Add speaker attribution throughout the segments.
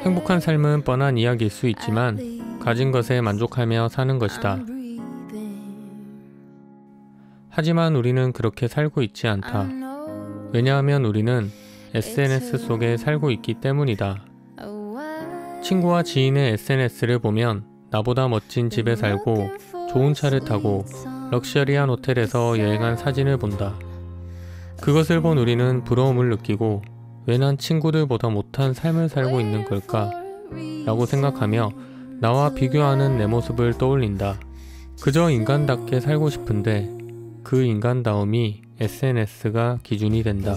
Speaker 1: 행복한 삶은 뻔한 이야기일 수 있지만 가진 것에 만족하며 사는 것이다. 하지만 우리는 그렇게 살고 있지 않다. 왜냐하면 우리는 SNS 속에 살고 있기 때문이다. 친구와 지인의 SNS를 보면 나보다 멋진 집에 살고 좋은 차를 타고 럭셔리한 호텔에서 여행한 사진을 본다. 그것을 본 우리는 부러움을 느끼고 왜 난 친구들보다 못한 삶을 살고 있는 걸까? 라고 생각하며 나와 비교하는 내 모습을 떠올린다. 그저 인간답게 살고 싶은데 그 인간다움이 SNS가 기준이 된다.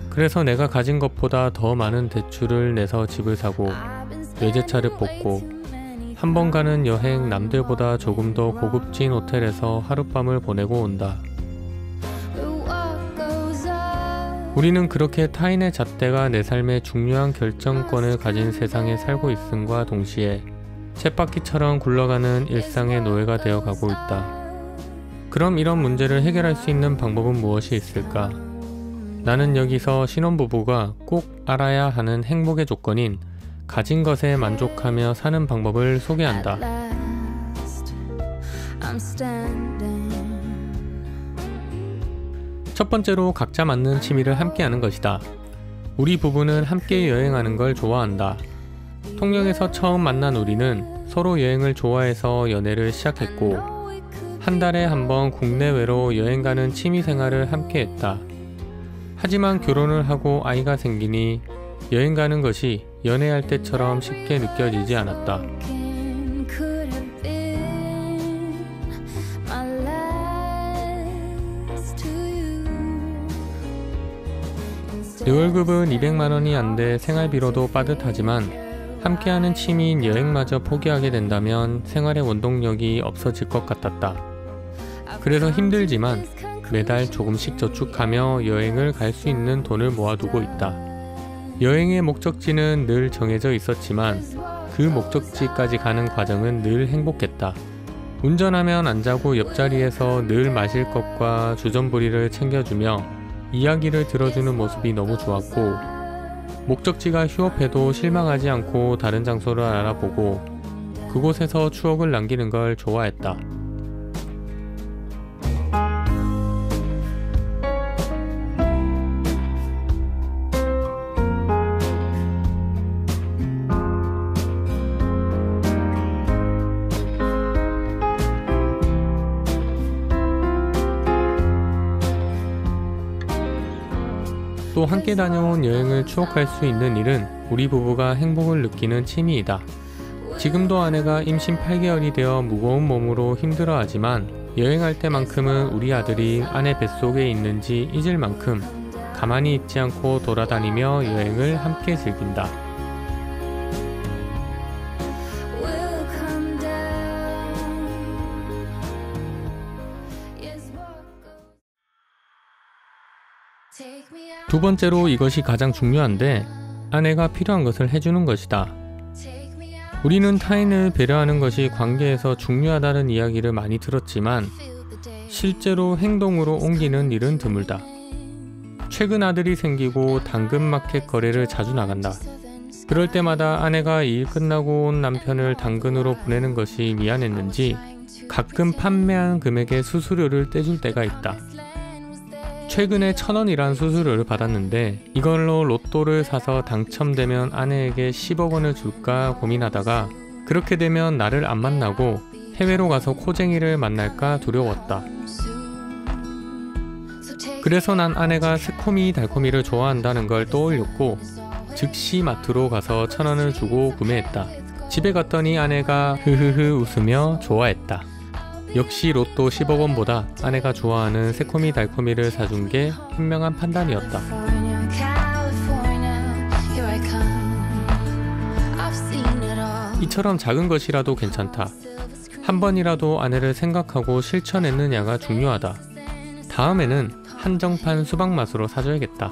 Speaker 1: 그래서 내가 가진 것보다 더 많은 대출을 내서 집을 사고 외제차를 뽑고 한 번 가는 여행 남들보다 조금 더 고급진 호텔에서 하룻밤을 보내고 온다. 우리는 그렇게 타인의 잣대가 내 삶의 중요한 결정권을 가진 세상에 살고 있음과 동시에 쳇바퀴처럼 굴러가는 일상의 노예가 되어가고 있다. 그럼 이런 문제를 해결할 수 있는 방법은 무엇이 있을까? 나는 여기서 신혼부부가 꼭 알아야 하는 행복의 조건인 가진 것에 만족하며 사는 방법을 소개한다. 첫 번째로 각자 맞는 취미를 함께하는 것이다. 우리 부부는 함께 여행하는 걸 좋아한다. 통영에서 처음 만난 우리는 서로 여행을 좋아해서 연애를 시작했고 한 달에 한 번 국내외로 여행 가는 취미 생활을 함께 했다. 하지만 결혼을 하고 아이가 생기니 여행 가는 것이 연애할 때처럼 쉽게 느껴지지 않았다. 내 월급은 200만 원이 안 돼 생활비로도 빠듯하지만 함께하는 취미인 여행마저 포기하게 된다면 생활의 원동력이 없어질 것 같았다. 그래서 힘들지만 매달 조금씩 저축하며 여행을 갈 수 있는 돈을 모아두고 있다. 여행의 목적지는 늘 정해져 있었지만 그 목적지까지 가는 과정은 늘 행복했다. 운전하면 안 자고 옆자리에서 늘 마실 것과 주전부리를 챙겨주며 이야기를 들어주는 모습이 너무 좋았고 목적지가 휴업해도 실망하지 않고 다른 장소를 알아보고 그곳에서 추억을 남기는 걸 좋아했다. 또 함께 다녀온 여행을 추억할 수 있는 일은 우리 부부가 행복을 느끼는 취미이다. 지금도 아내가 임신 8개월이 되어 무거운 몸으로 힘들어하지만 여행할 때만큼은 우리 아들이 아내 뱃속에 있는지 잊을 만큼 가만히 있지 않고 돌아다니며 여행을 함께 즐긴다. 두 번째로 이것이 가장 중요한데 아내가 필요한 것을 해주는 것이다. 우리는 타인을 배려하는 것이 관계에서 중요하다는 이야기를 많이 들었지만 실제로 행동으로 옮기는 일은 드물다. 최근 아들이 생기고 당근마켓 거래를 자주 나간다. 그럴 때마다 아내가 일 끝나고 온 남편을 당근으로 보내는 것이 미안했는지 가끔 판매한 금액의 수수료를 떼줄 때가 있다. 최근에 1,000원이란 수수료를 받았는데 이걸로 로또를 사서 당첨되면 아내에게 10억 원을 줄까 고민하다가 그렇게 되면 나를 안 만나고 해외로 가서 코쟁이를 만날까 두려웠다. 그래서 난 아내가 새콤이 달콤이를 좋아한다는 걸 떠올렸고 즉시 마트로 가서 1,000원을 주고 구매했다. 집에 갔더니 아내가 흐흐흐 웃으며 좋아했다. 역시 로또 10억 원보다 아내가 좋아하는 새콤이 달콤이를 사준 게 현명한 판단이었다. 이처럼 작은 것이라도 괜찮다. 한 번이라도 아내를 생각하고 실천했느냐가 중요하다. 다음에는 한정판 수박 맛으로 사줘야겠다.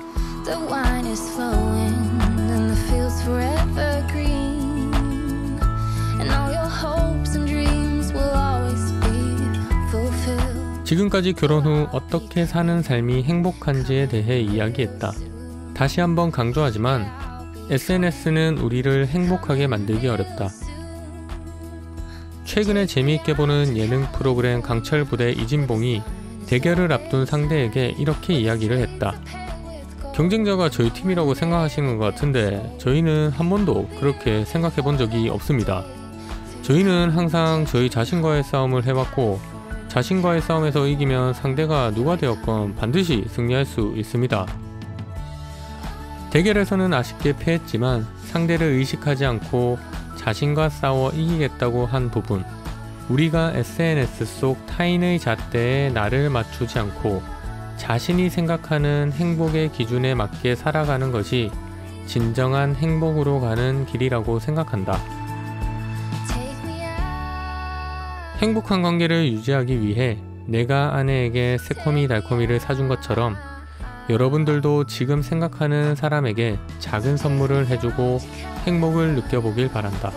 Speaker 1: 지금까지 결혼 후 어떻게 사는 삶이 행복한지에 대해 이야기했다. 다시 한번 강조하지만 SNS는 우리를 행복하게 만들기 어렵다. 최근에 재미있게 보는 예능 프로그램 강철부대 이진봉이 대결을 앞둔 상대에게 이렇게 이야기를 했다. 경쟁자가 저희 팀이라고 생각하시는 것 같은데 저희는 한 번도 그렇게 생각해 본 적이 없습니다. 저희는 항상 저희 자신과의 싸움을 해왔고 자신과의 싸움에서 이기면 상대가 누가 되었건 반드시 승리할 수 있습니다. 대결에서는 아쉽게 패했지만 상대를 의식하지 않고 자신과 싸워 이기겠다고 한 부분, 우리가 SNS 속 타인의 잣대에 나를 맞추지 않고 자신이 생각하는 행복의 기준에 맞게 살아가는 것이 진정한 행복으로 가는 길이라고 생각한다. 행복한 관계를 유지하기 위해 내가 아내에게 새콤이 달콤이를 사준 것처럼 여러분들도 지금 생각하는 사람에게 작은 선물을 해주고 행복을 느껴보길 바란다.